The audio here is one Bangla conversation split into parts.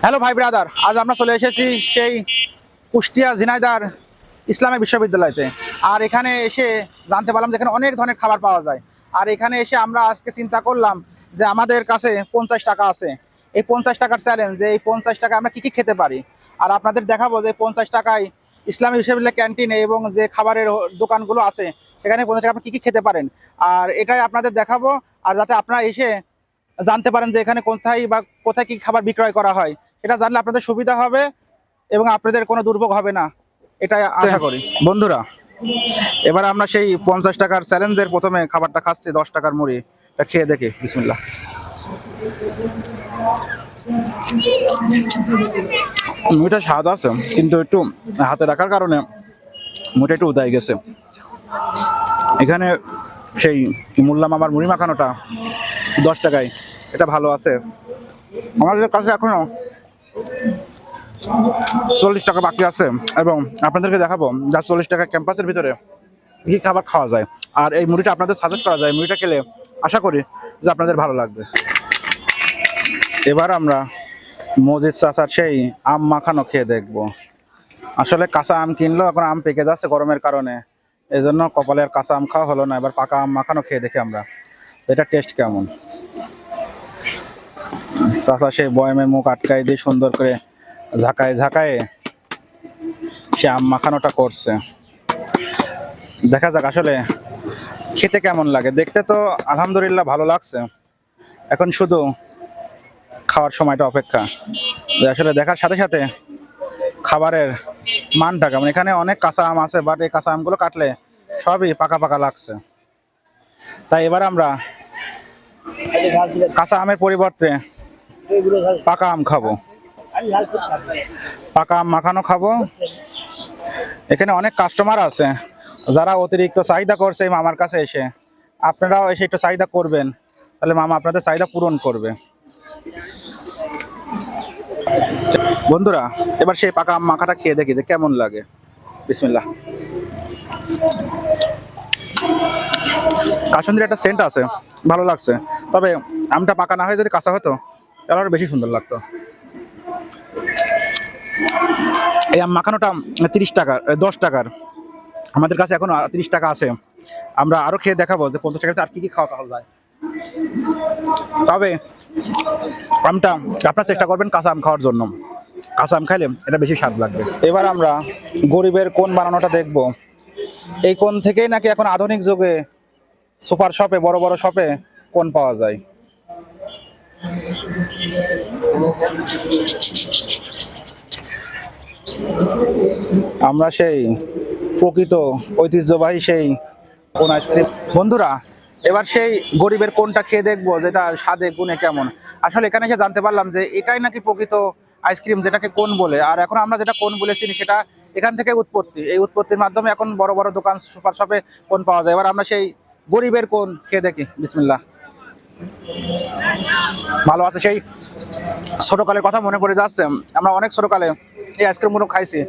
হ্যালো ভাই ব্রাদার, আজ আমরা চলে এসেছি সেই কুষ্টিয়া ঝিনাইদহ ইসলামী বিশ্ববিদ্যালয়তে। আর এখানে এসে জানতে পারলাম যে এখানে অনেক ধরনের খাবার পাওয়া যায়। আর এখানে এসে আমরা আজকে চিন্তা করলাম যে আমাদের কাছে 50 টাকা আছে। এই 50 টাকার চ্যালেঞ্জ, যে এই 50 টাকা আমরা কি কি খেতে পারি। আর আপনাদের দেখাবো যে 50 টাকায় ইসলামী বিশ্ববিদ্যালয় ক্যান্টিনে এবং যে খাবারের দোকানগুলো আছে সেখানে 50 টাকা আপনি কি কি খেতে পারেন। আর এটাই আপনাদের দেখাবো। আর যাতে আপনারা এসে জানতে পারেন যে এখানে কোথায় বা কোথায় কি খাবার বিক্রয় করা হয়, এটা জানলে আপনাদের সুবিধা হবে এবং আপনাদের কোনো দুর্ভোগ হবে না, এটাই আশা করি। বন্ধুরা, এবার আমরা সেই 50 টাকার চ্যালেঞ্জের প্রথমে খাবারটা খাচ্ছি, 10 টাকার মুড়ি। এটা খেয়ে দেখি, বিসমিল্লাহ। মুড়িটা স্বাদ আছে, কিন্তু একটু হাতে রাখার কারণে মুড়িটা একটু উদাই গেছে। এখানে সেই মোল্লা মামার মুড়ি মাখানোটা 10 টাকায়, এটা ভালো আছে। আমাদের কাছে এখনো 40 টাকা বাকি আছে এবং আপনাদেরকে দেখাবো যা 40 টাকা ক্যাম্পাসের ভিতরে কি খাবার খাওয়া যায়। আর এই মুড়িটা আপনাদের সাজেস্ট করা যায়, মুড়িটা খেলে আশা করি যে আপনাদের ভালো লাগবে। এবার আমরা মজিদ চাচার সেই আম মাখানো খেয়ে দেখবো। আসলে কাঁচা আম কিনলো, এখন আম পেকে যাচ্ছে গরমের কারণে, এই জন্য কপালের কাঁচা আম খাওয়া হলো না। এবার পাকা আম মাখানো খেয়ে দেখি আমরা এটা টেস্ট কেমন। চাচা সেই বয়ামে মুখ আটকাই দিয়ে সুন্দর করে ঝাঁকায় ঝাঁকায় সে আম মাখানোটা করছে। দেখা যাক আসলে খেতে কেমন লাগে। দেখতে তো আলহামদুলিল্লাহ ভালো লাগছে, এখন শুধু খাওয়ার সময়টা অপেক্ষা। আসলে দেখার সাথে সাথে খাবারের মানটা কেমন। এখানে অনেক কাঁচা আম আছে, বাট এই কাঁচা আমগুলো কাটলে সবই পাকা পাকা লাগছে। তাই এবার আমরা কাঁচা আমের পরিবর্তে পাকা আম খাবো, পাকা আম মাখানো খাবো। এখানে অনেক কাস্টমার আছে যারা অতিরিক্ত চাহিদা করছে এই মামার কাছে এসে। আপনারাও এসে একটু চাহিদা করবেন, তাহলে মামা আপনাদের চাহিদা পূরণ করবে। বন্ধুরা, এবার সেই পাকা আম মাখাটা খেয়ে দেখি যে কেমন লাগে। বিসমিল্লাহ। কাসুন্দির একটা সেন্ট আছে, ভালো লাগছে। তবে আমটা পাকা না হয়ে যদি কাঁচা হতো তাহলে আরো বেশি সুন্দর লাগতো। এই আম মাখানোটা 30 টাকার, 10 টাকার। আমাদের কাছে এখন 30 টাকা আছে। আমরা আরো খেয়ে দেখাবো যে 50 টাকাতে আর কি কি খাওয়া যায়। তবে আমটা আপনার চেষ্টা করবেন কাঁচা আম খাওয়ার জন্য, কাঁচা আম খাইলে এটা বেশি স্বাদ লাগবে। এবার আমরা গরিবের কোণ বানানোটা দেখবো। এই কোণ থেকেই নাকি এখন আধুনিক যুগে সুপার শপে, বড় বড় শপে কোণ পাওয়া যায়। আমরা সেই প্রকৃত ঐতিহ্যবাহী সেই কোন আইসক্রিম। বন্ধুরা, এবার সেই গরিবের কোনটা খেয়ে দেখবো যেটা স্বাদে গুণে কেমন। আসলে এখানে এসে জানতে পারলাম যে এটাই নাকি প্রকৃত আইসক্রিম, যেটাকে কোন বলে। আর এখন আমরা যেটা কোন বলে চিনি সেটা এখান থেকে উৎপত্তি। এই উৎপত্তির মাধ্যমে এখন বড় বড় দোকান, সুপার শপে কোন পাওয়া যায়। এবার আমরা সেই গরিবের কোন খেয়ে দেখি, বিসমিল্লাহ। ভালো আছে। সেই ছোটকালের কথা মনে পড়ে যাচ্ছে। আমরা অনেক ছোটকালে এই আইসক্রিমগুলো খাইছি।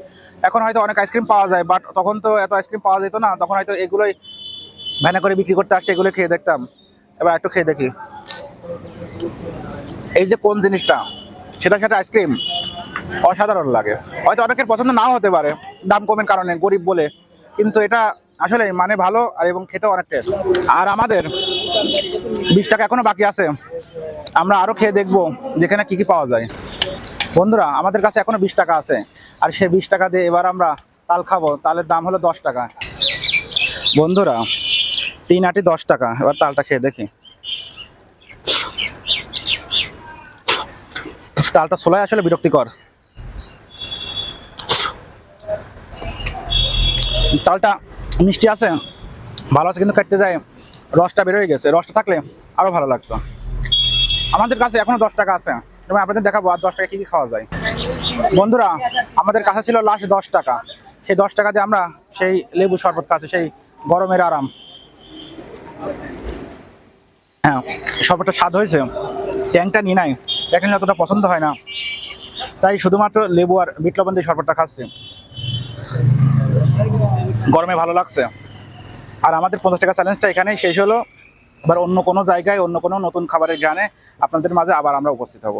এখন হয়তো অনেক আইসক্রিম পাওয়া যায়, বাট তখন তো এত আইসক্রিম পাওয়া যেত না। তখন হয়তো এগুলোই ভ্যানে করে বিক্রি করতে আসছে, এগুলো খেয়ে দেখতাম। এবার একটু খেয়ে দেখি এই যে কোন জিনিসটা, সেটা সেটা আইসক্রিম অসাধারণ লাগে। হয়তো অনেকের পছন্দ নাও হতে পারে দাম কমের কারণে, গরিব বলে, কিন্তু এটা আসলে মানে ভালো আর এবং খেতে অনেক টেস্ট। আর আমাদের 20 টাকা এখনো বাকি আছে, আমরা আরো খেয়ে দেখবো যেখানে কি কি পাওয়া যায়। বন্ধুরা, আমাদের কাছে এখনো 20 টাকা আছে, আর সেই 20 টাকা দিয়ে এবার আমরা তাল খাবো। তালের দাম হলো 10 টাকা। বন্ধুরা, 3 আটি 10 টাকা। এবার তালটা খেয়ে দেখি। তালটা ছোলায় আসলে বিরক্তিকর। তালটা মিষ্টি আছে, ভালো আছে, কিন্তু কাটতে যায় রসটা বের হয়ে গেছে। রসটা থাকলে আরো ভালো লাগতো। আমাদের কাছে এখনো 10 টাকা আছে এবং আপনাদের দেখাবো আর 10 টাকা কি কি খাওয়া যায়। বন্ধুরা, আমাদের কাছে ছিল লাস্ট 10 টাকা। সেই 10 টাকা দিয়ে আমরা সেই লেবু শরবত খাচ্ছি, সেই গরমের আরাম। হ্যাঁ, শরবতটা স্বাদ হয়েছে, ট্যাংটা নিয়ে নাই, ট্যাংটা নিলে অতটা পছন্দ হয় না, তাই শুধুমাত্র লেবু আর বিট লবণ দিয়ে শরবতটা খাচ্ছি। গরমে ভালো লাগছে। আর আমাদের 50 টাকা চ্যালেঞ্জটা এখানেই শেষ হলো। আবার অন্য কোনো জায়গায়, অন্য কোনো নতুন খাবারের গানে আপনাদের মাঝে আবার আমরা উপস্থিত হব।